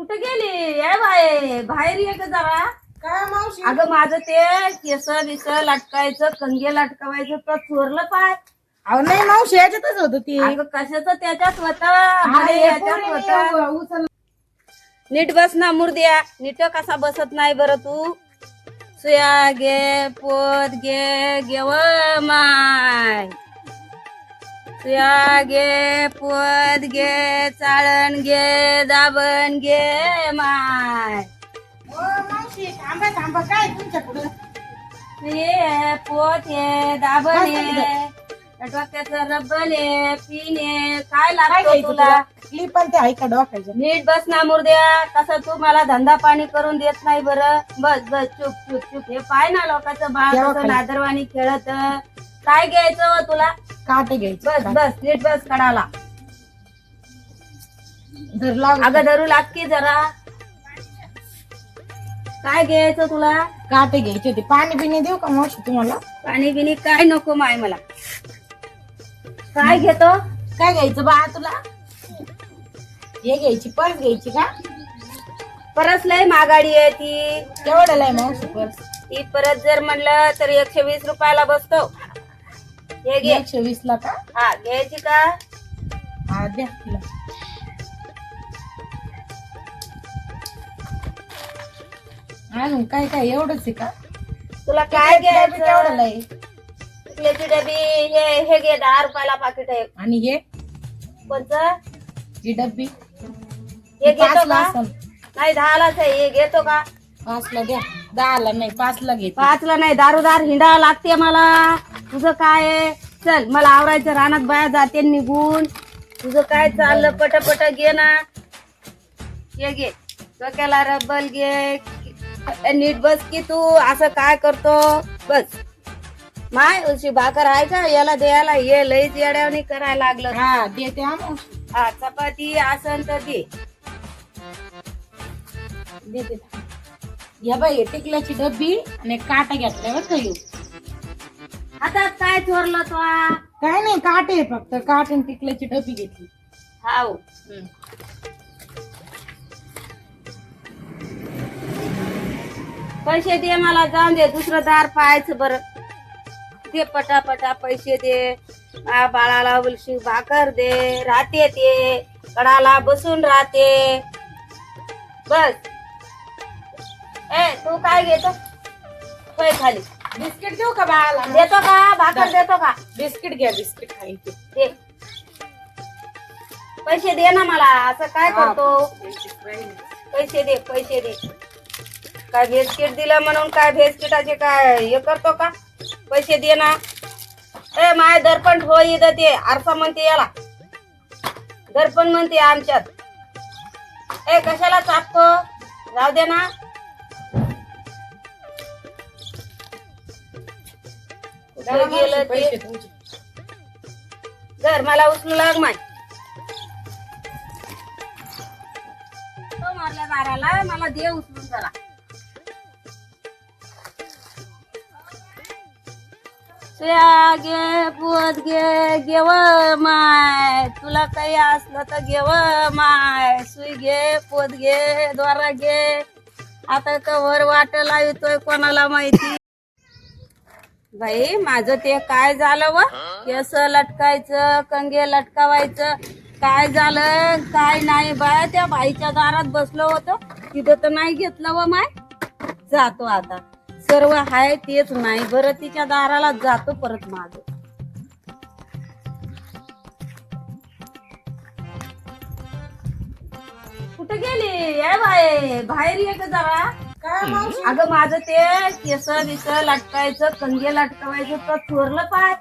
कुठे गेली ये बाय बाहेर ये ग जरा. काय मावशी? अगं माझं ते केस बिस लटकायचं कंगे लटकवायचं तर चोरलं पाय. अहो नाही मावशी, याच्यातच होत ती. अगं कशाचं त्याच्यात होतं याच्यात होतं. नीट बस ना मुर्द्या, नीट कसा बसत नाही बरं तू. सुया घे पोत घे घेव माय. सुया घे पोत घे चाळण घे दाबण घे माय. ओ मावशी थांबा थांबा, काय तुमच्याकडं? हे पोत हे दाबण हे डोक्याचं रब्बल आहे पिन आहे काय काय लागतं घ्यायचं तुला. तुला? क्लिप पण ते आहे का डोक्याच्या? नीट बस ना मुर्द्या, कसं तू मला धंदा पाणी करून देत नाही बरं. बस बस चुप चुप चुप. हे पाय ना लोकांचं बाळ तेव्हा कसं खाली. नादरवाणी खेळत. काय घ्यायचं हो तुला. काटे घ्यायचे. बस बस नीट बस कडाला. धर लाग. अगं धरू लागती जरा. काय घ्यायचं तुला. काटे घ्यायचे होते. पाणी बिणी देऊ का मावशी तुम्हाला? पाणी बिणी काय नको माय मला. काय घेतो. काय घ्यायचं बा तुला? हे घ्यायची, पर्स घ्यायची का? परत लय मागाडी आहे ती. केवढ्याला आहे मावशी पर्स? ती परत जर म्हणलं तर 120 रुपयाला बसतो. हे घे. 120 ला का? हा घ्यायची का. हा द्या तिला. अजून काय काय एवढंच आहे का? तुला काय घ्यायचं. केवढ्याला आहे? टिकल्याची डबी हे घे 10 रुपयाला पाकिट आहे. आणि हे कोणचं. ही डब्बी हे घेतो 5 ला का. असेल. नाही 10लाच आहे. हे घेतो का. 5 ला द्या. 10 ला नाही 5 ला घेते. 5ला नाही दारूदार हिंडा लागते मला. तुझं काय आहे. चल मला आवरायचं रानात बाया जाते निघून. तुझं काय चाललं पटपट घे ना. हे घे डोक्याला रब्बल घे. नीट बस की तू असं काय करतो. बस माय उशी भाकर आहे का याला द्यायला. हे लईच येड्यावणी करायला लागलं. हा देते हा मावशी. हा चपाती आसन तर दे. देते. या बाई टिकल्याची डब्बी आणि काटा घेतल्यावर काही आता काय चोरलं तो. काय नाही, काटे आहे फक्त. काटे आणि टिकल्याची डब्बी घेतली. हाव पैसे दे मला. जाऊन दे दुसरं दार पाहायचं बरं. दे पटापटा पैसे दे. बाळाला उलशी भाकर दे. राहते ते कडाला बसून राहते. बस तू काय घेतो. पै खाली. बिस्किट देऊ का बाळाला? देतो का भाकर देतो का. बिस्किट घ्या, बिस्किट खायचे. दे पैसे दे ना मला. असं काय करतो. पैसे दे पैसे दे. काय बिस्किट दिलं म्हणून काय बिस्किटाचे काय हे करतो का. पैसे दे ना. माय दर्पण ठेव इथं. ते आरसा म्हणते याला. दर्पण म्हणते आमच्यात. कशाला चापतो. राहू दे ना. कुठे गेलं ते. घर मला उचलू लाग माय. मारल्या दाराला मला दे उचलून जरा. सुया घे पोत घे घेव माय. तुला काही असलं तर घेव माय. सुई घे पोत घे द्वारा घे. आता कवर वाट लावतोय कोणाला माहिती. बाई माझं ते काय झालं व. केस लटकायचं कंगे लटकावायचं. काय झालं काय नाही बाया. त्या बाईच्या दारात बसलो होतो तिथं तर नाही घेतलं व माय. जातो आता. सर्व हाय तेच नाही बरं. तिच्या दाराला जातो परत माझं. कुठे गेली ये बाय बाहेर ये ग जरा. काय मावशी? अगं माझं ते केस बिस लटकायचं कंगे लटकवायचं तर चोरलं पाय.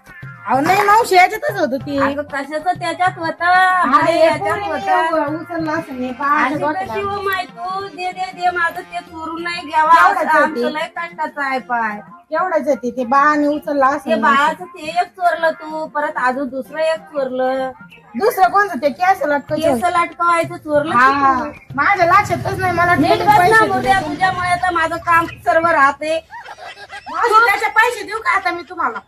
अहो नाही मावशी, याच्यातच होत ती. अगं कशाचं त्याच्यात होतं. याच्यात होतं. उचलला असं आणि कशी हो माय तू दे दे दे. माझं ते चोरून नाही घ्यावा. आमचं लय कष्टाचं आहे पाय. केवढाच आहे ते बाळाने उचलला ते असं. बाळाचं ते एक चोरलं तू. परत अजून दुसरं एक चोरलं. दुसरं कोणतं ते केस लटकायचं? केस लटकवायचं चोरलं हा की तू. माझ्या लक्षातच नाही. मला नीट वाटलं बस ना पैसे मुद्द्या. दिले. तुझ्यामुळे तर माझं काम सर्व राहते. मावशी त्याचे पैसे देऊ का आता मी तुम्हाला?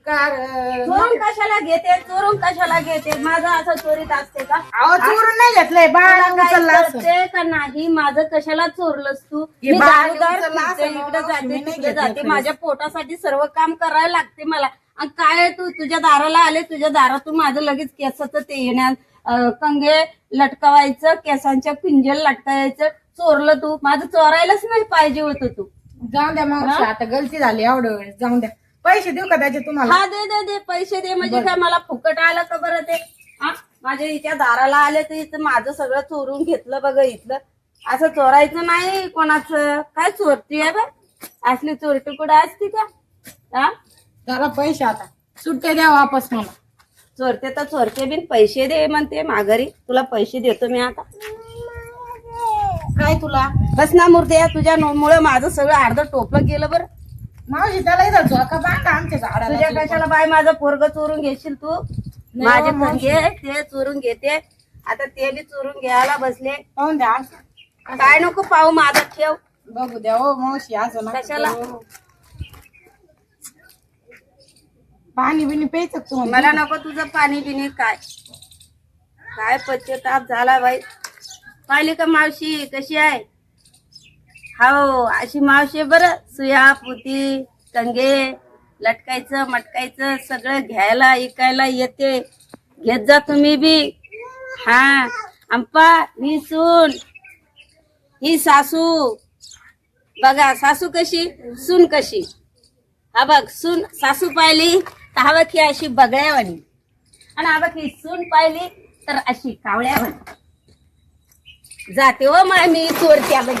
चोरून कशाला घेते चोरून कशाला घेते माझं असं चोरीत असते का अहो चोरून नाही घेतलंय बाळाला तुला काही उचललं असं. कळते का नाही माझं कशाला चोरलंस तू हे मी बाळाला दारोदार उचललं फिरते, असं इकडे ना, जाते मी नाही तिकडे घेतलं जाते खरंच. माझ्या पोटासाठी सर्व काम करायला लागते मला आणि काय आहे तू तुझ्या दाराला आले तुझ्या दारातून माझं लगेच केसाचं ते येण्यात कंगे लटकवायचं केसांच्या पिंजल लटकायचं चोरलं तू माझं चोरायलाच नाही पाहिजे होतं तू जाऊन द्या मावशी आता गलती झाली एवढं वेळेस जाऊन द्या पैसे देऊ का त्याचे तुम्हाला हा दे दे दे पैसे दे म्हणजे काय मला फुकट आलं का बरं ते हा माझ्या इथे दाराला आले तर इथं माझं सगळं चोरून घेतलं बघ इथलं असं चोरायचं नाही कोणाचं काय चोरती आहे बा असली चोरटी कुठं असती का हा जरा पैसे आता सुट्टे द्या वापस मला चोरते तर चोरते बिन पैसे दे म्हणते माघारी तुला पैसे देतो मी आता काय तुला बस ना मूर्ती तुझ्या मुळे माझं सगळं अर्ध टोपलं गेलं बरं मावशी त्याला इथं झोका बांधा आमच्या झाडाला तुझ्या कशाला बाय माझं पोरग चोरून घेशील तू माझे हो, मावशी. पंगे ते चोरून घेते आता ते बी चोरून घ्यायला बसले पाहून द्या असं. काय नको पाहू माझा ठेव बघू द्या हो मावशी असं नका कशाला? करू. पाणी बिनी प्यायचं का तुम्हाला मला नको तुझं पाणी बिणी काय काय पश्चाताप झाला बाई पाहिली का मावशी कशी आहे हो अशी मावशी बरं सुया पुती कंगे लटकायचं मटकायचं सगळं घ्यायला ऐकायला येते घेत जा तुम्ही बी हा अंपा ही सून ही सासू बघा सासू कशी सून कशी हा बघ सून सासू पाहिली तर हा बघ ही अशी बगळ्यावाणी आणि हा बघ ही सून पाहिली तर अशी कावळ्यावाणी जाते हो माय मी चोरत्या बाई